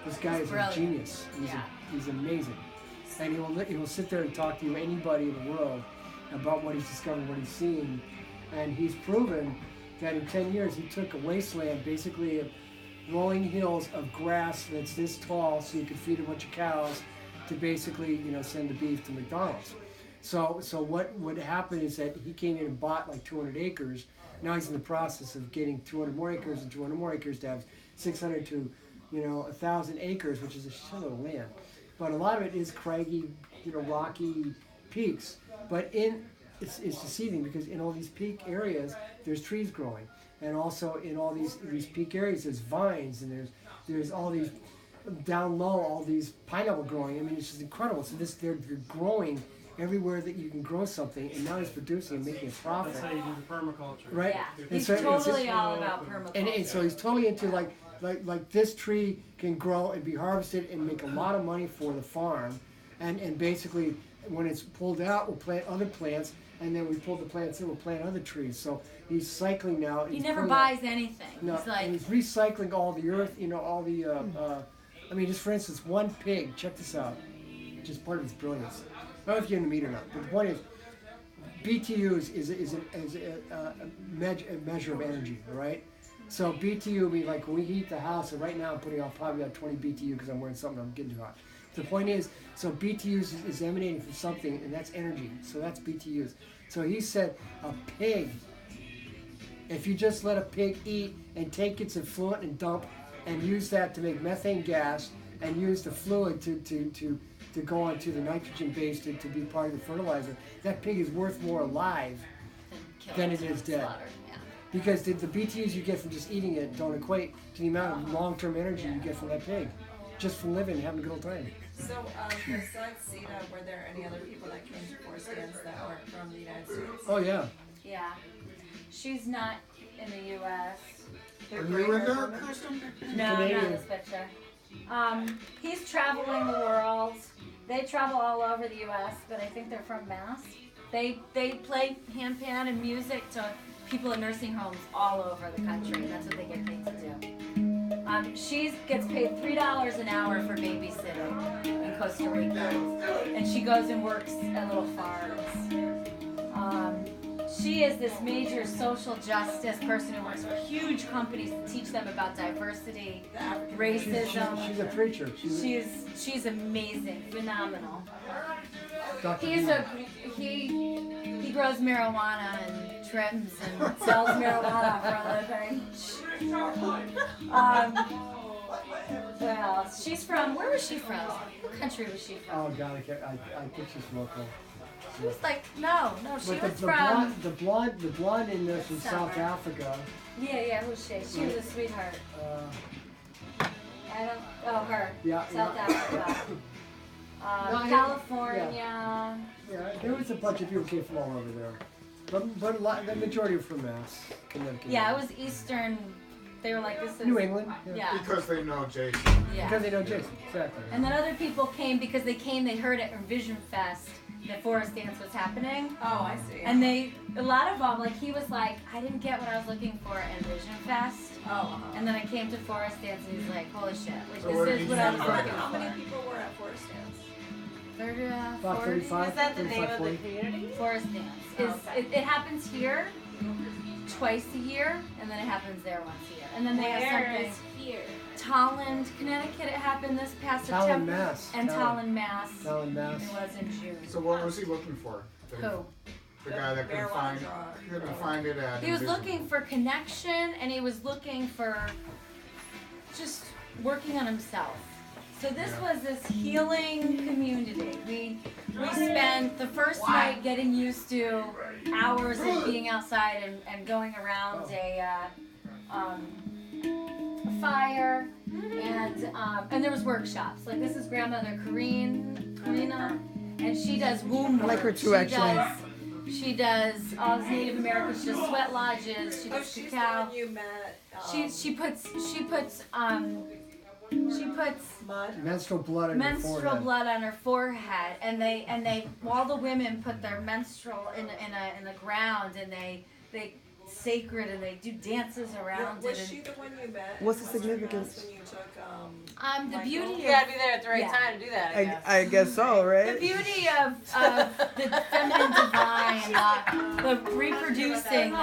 This guy is a genius. He's amazing. And he'll sit there and talk to anybody in the world about what he's discovered, what he's seen. And he's proven that in 10 years he took a wasteland, basically of rolling hills of grass that's this tall so you could feed a bunch of cows, to basically, send the beef to McDonald's. So what happened is that he came in and bought like 200 acres. Now he's in the process of getting 200 more acres and 200 more acres to have 600 to 1,000 acres, which is a shitload of land. But a lot of it is craggy, rocky peaks. But it's deceiving, because in all these peak areas there's trees growing, and also in all these peak areas there's vines, and there's all these down low, all these pineapple growing. I mean, it's just incredible. So they're growing everywhere that you can grow something, and now he's producing and making a profit. That's how you do the permaculture. Right? Yeah. He's totally all about permaculture. And so he's totally into like this tree can grow and be harvested and make a lot of money for the farm, and basically when it's pulled out, we'll plant other plants, and then we pull the plants in, we'll plant other trees. So he's cycling now. He never buys anything. No, and he's recycling all the earth, all the, I mean, just for instance, one pig, check this out, which is part of his brilliance. I don't know if you're in the meat or not, but the point is, BTUs is a measure of energy, right? So BTU means like when we heat the house, and right now I'm putting out probably about 20 BTU because I'm wearing something I'm getting too hot. The point is, so BTUs is emanating from something, and that's energy. So that's BTUs. So he said a pig, if you just let a pig eat and take its effluent and dump and use that to make methane gas and use the fluid to go onto the nitrogen base to be part of the fertilizer, that pig is worth more alive than it is dead. Because the BTUs you get from just eating it don't equate to the amount of long-term energy you get from that pig, just from living and having a good old time. So, besides Sita, were there any other people that came to Forest Dance that weren't from the United States? Oh, yeah. Yeah. She's not in the U.S. Are you in there, Kristen? No, not in this picture. He's traveling the world. They travel all over the U.S., but I think they're from Mass. They play handpan and music to people in nursing homes all over the country. That's what they get paid to do. She gets paid $3 an hour for babysitting in Costa Rica, and she goes and works at little farms. She is this major social justice person who works for huge companies to teach them about diversity, racism. She's a preacher. She's amazing, phenomenal. He grows marijuana and trims and sells marijuana for a living. What else? She's from, where was she from? What country was she from? Oh God, I think she's local. She was like, no, she was from... The blonde in this from South Africa. Yeah, who's she? She was a sweetheart. Her. Yeah, South Africa. California. Yeah, there was a bunch of people came from all over there. But the majority were from Mass, Connecticut. Yeah, it was Eastern. They were like, this is... New England. Yeah. Because they know Jason. Yeah. Because they know Jason, exactly. And then other people came because they heard at Vision Fest that Forest Dance was happening. Oh, I see. And a lot of them, like, he was like, I didn't get what I was looking for at Vision Fest. And then I came to Forest Dance and he's like, holy shit, like, So this is what I was looking How for. many people were at Forest Dance? About 35. Is that the name of the 40. community? Forest Dance. It happens here twice a year, and then it happens there once a year. And then they have something. Here. Tolland, Connecticut, it happened this past September. Mass. And Tolland, Mass. Tolland, Mass. It was in June. So what was he looking for? Who? The guy that couldn't find it at. He was looking for connection, and he was looking for just working on himself. So this was this healing community. We spent the first night getting used to hours of being outside and going around a fire, and there was workshops. Like this is grandmother Karina, and she does womb work. I like her too, actually. She does all these Native Americans. She does sweat lodges. She does cacao. You met. She puts mud. Menstrual blood on her forehead. blood on her forehead, and they all the women put their menstrual in the ground, and they sacred, and they do dances around Was it. she the one you met? What's the Costa Rica significance? When you took, The Michael? beauty You gotta be there at the right Yeah. time to do that, I guess. I guess so, The right? beauty of the feminine divine, the reproducing.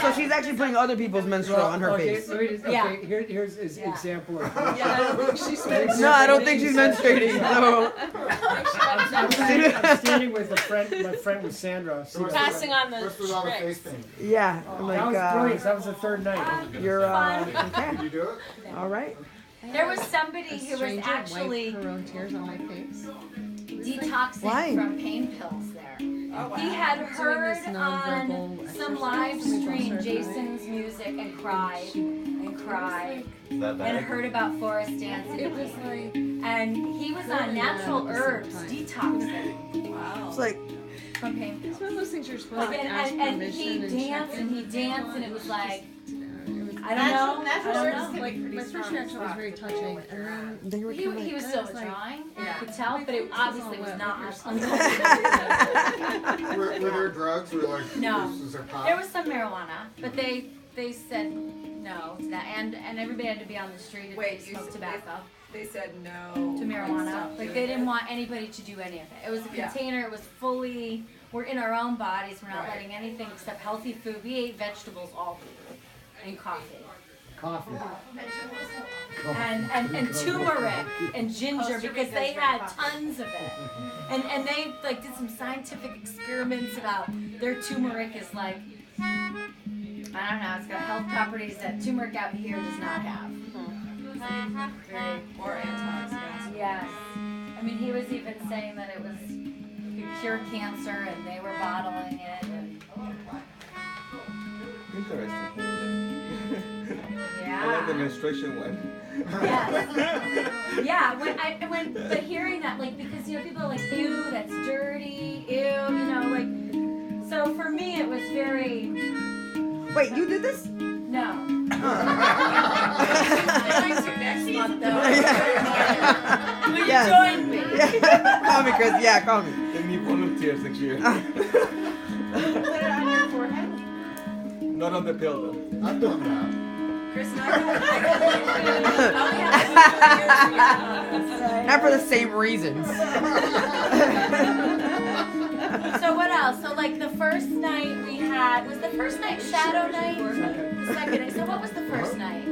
So she's actually putting other people's menstrual on her okay, face. let me just, Yeah. okay, here's an Yeah. example of. Yeah, I don't think she's menstruating. No, I don't think she's menstruating. So I'm standing with a friend. My friend was Sandra. Passing on the First was all the face tricks. paint. yeah, I'm That was like, brilliant. That was the third night. you're Did okay. you do it? All right. There was somebody who was Stranger actually wiped her own tears on my face. detoxing Why? from pain pills there. Oh, wow. He had Doing heard this on nonverbal some live exercise. stream Jason's music and cried and cried and heard about forest dancing. It was like And he was on natural herbs detoxing Wow. It's like, from pain pills. it's one of those things you're supposed Like, to ask and permission he and danced check and he danced and it was like, I don't know. Natural I herbs don't know. Like my first reaction was very touching, and then they were He kind was of still I was like- withdrawing, Yeah. you could tell, but it obviously was not. Were there drugs? Were like, No. was there pot? There was some marijuana, but they said no to that, and everybody had to be on the street if Wait, they you smoked s- tobacco They said no. to marijuana. Like they didn't want anybody to do any of it. It was a Yeah. container. It was fully. We're in our own bodies. We're not Right. letting anything except healthy food. We ate vegetables all week and coffee. Coffee. And turmeric and ginger because they had tons of it. And they like did some scientific experiments about their turmeric is like I don't know, it's got health properties that turmeric out here does not have. Very, Or antioxidants. yes. I mean he was even saying that it was could cure cancer and they were bottling it and Interesting. I like the yeah. menstruation one. Yes. Yeah, but hearing that, like, because, you know, people are like, ew, that's dirty, ew, you know, like, so for me it was very, wait, you did this? no. Next month, Will you Yes. join me? Yeah. Call me, Chris. Yeah, call me. Let me volunteer next year. Put it on your forehead. Not on the pill though. I've done that. Chris and I Not for the same reasons. So what else? So, like, the first night we had, was the first night shadow night? The second night. So what was the first night?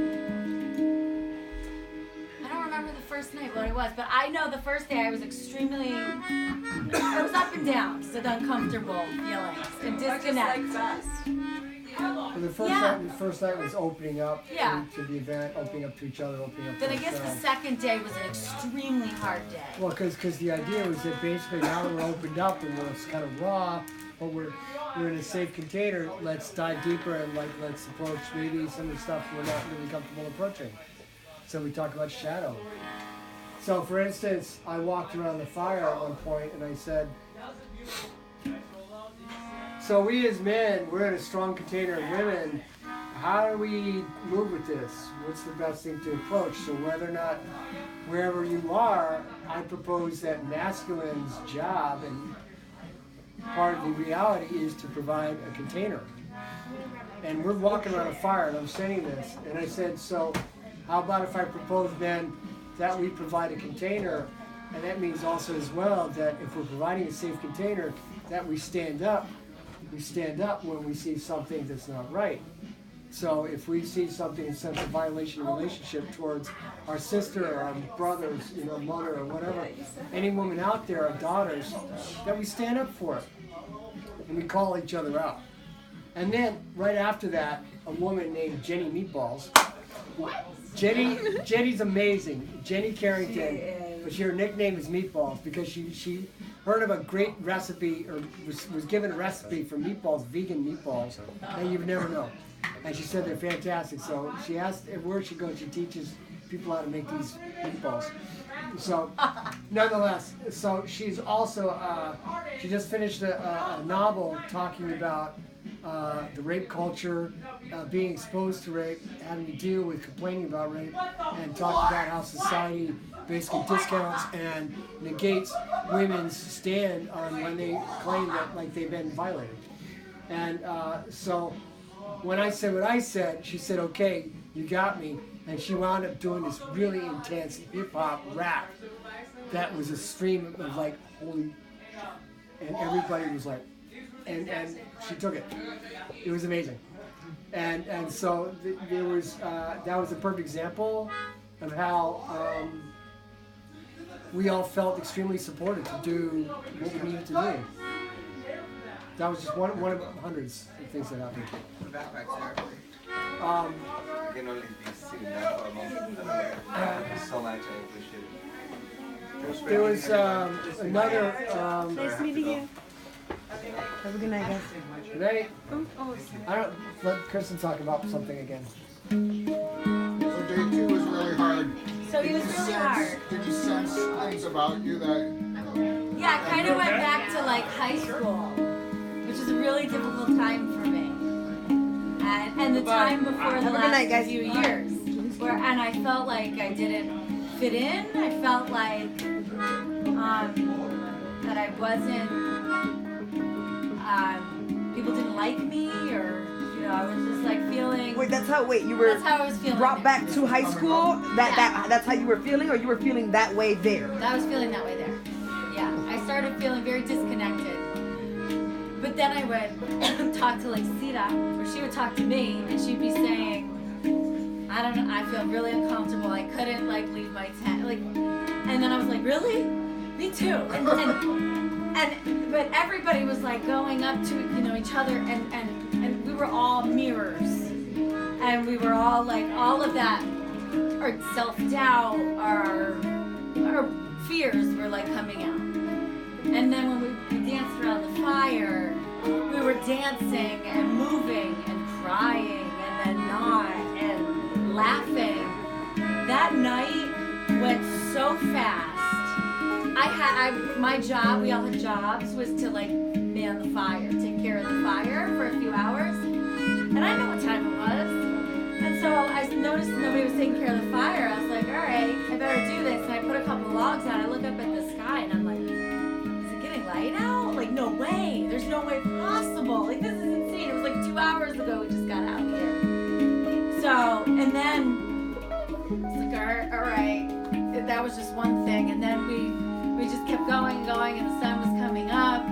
I don't remember the first night what it was, but I know the first day I was extremely, I was up and down with uncomfortable feelings and disconnect. Just like us. Well, the first night was opening up Yeah. to the event, opening up to each other, opening up to Then I guess the ourselves. second day was an extremely hard day. Well, because the idea was that basically now that we're opened up and we're kind of raw, but we're in a safe container, let's dive deeper and let's approach maybe some of the stuff we're not really comfortable approaching. So we talk about shadow. So for instance, I walked around the fire at one point and I said, so we as men, we're in a strong container of women. How do we move with this? What's the best thing to approach? So whether or not, wherever you are, I propose that masculine's job and part of the reality is to provide a container. And we're walking around a fire and I'm saying this, and I said, so how about if I propose then that we provide a container, and that means also as well that if we're providing a safe container, that we stand up when we see something that's not right. So if we see something in sense of violation of relationship towards our sister or our brothers, you know, mother or whatever, any woman out there, our daughters, that we stand up for it. And we call each other out. And then right after that, a woman named Jenny Meatballs. Jenny's amazing. Jenny Carrington, but her nickname is Meatballs because she heard of a great recipe or was given a recipe for meatballs, vegan meatballs, that you'd never know. And she said they're fantastic. So she asked where she goes, she teaches people how to make these meatballs. So, nonetheless, so she's also, she just finished a novel talking about the rape culture, being exposed to rape, having to deal with complaining about rape, and talking about how society basically discounts and negates women's stand on when they claim that like they've been violated. And so when I said what I said, she said, okay, you got me. And she wound up doing this really intense hip-hop rap that was a stream of like, holy, and everybody was like, and she took it. It was amazing. And so there was, that was a perfect example of how we all felt extremely supported to do what we needed to do. That was just one of hundreds of things that happened. I can only be seen that for a moment. Thank you so much. I appreciate it. There was another. Nice meeting you. Have a good night, guys. Good night. I don't. Let Kristen talk about something again. So day 2 was really hard. So he was really hard. Did you sense things about you that? Yeah, I kind of went back to like high school, which is a really difficult time for me. And the time before the last few years, and I felt like I didn't fit in. I felt like that I wasn't. People didn't like me, or I was just like feeling. Wait, that's how. Wait, you were. That's how I was feeling. Brought back to high school. That's how you were feeling, or you were feeling that way there. I was feeling that way there. Yeah, I started feeling very disconnected. But then I would talk to like Sita, or she would talk to me, and she'd be saying, I don't know, I feel really uncomfortable. I couldn't like leave my tent, like, and then I was like, really? Me too. And but everybody was like going up to each other, and we were all mirrors, and we were all like all of that, our self-doubt, our fears were like coming out. And then when we danced around the fire, we were dancing and moving and crying and then not and laughing. That night went so fast. My job, we all had jobs, was to like man the fire, take care of the fire for a few hours. And I know what time it was. And so I noticed nobody was taking care of the fire. I was like, all right, I better do this. And I put a couple logs out. I look up at the sky and I'm like, light out? Like, no way. There's no way possible. Like, this is insane. It was like 2 hours ago we just got out here. So, and then it's like, all right. That was just one thing. And then we just kept going and going, and the sun was coming up,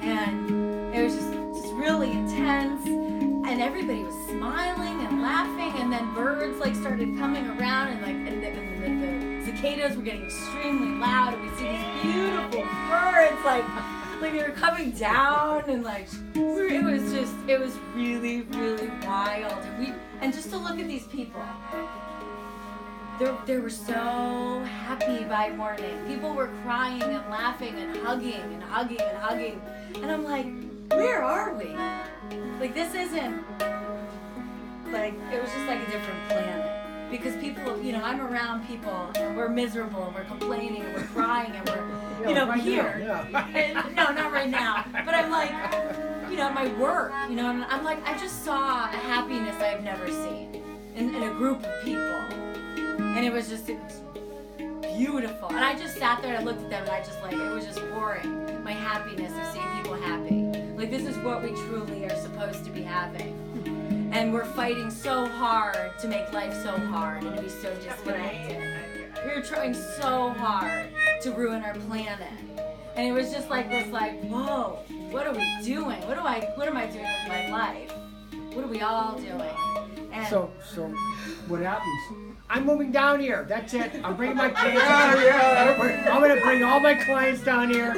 and it was just really intense. And everybody was smiling and laughing, and then birds like started coming around, and the cicadas were getting extremely loud, and we see these beautiful birds like they were coming down, and like it was really, really wild. And just to look at these people, they were so happy by morning. People were crying and laughing and hugging and hugging and hugging, and I'm like, where are we? Like, this isn't like, it was just like a different planet. Because people, I'm around people, and we're miserable, and we're complaining, and we're crying, and we're, right here. Now, yeah. And, no, not right now. But I'm like, my work, and I'm like, I just saw a happiness I've never seen in a group of people. And it was just beautiful. And I just sat there and I looked at them, and I just like, it was just pouring my happiness of seeing people happy. Like, this is what we truly are supposed to be having. And we're fighting so hard to make life so hard and to be so disconnected. We were trying so hard to ruin our planet. And it was just like this, like, whoa, what are we doing? What am I doing with my life? What are we all doing? And so what happens? I'm moving down here. That's it. I'm bringing my clients. I'm going to bring all my clients down here.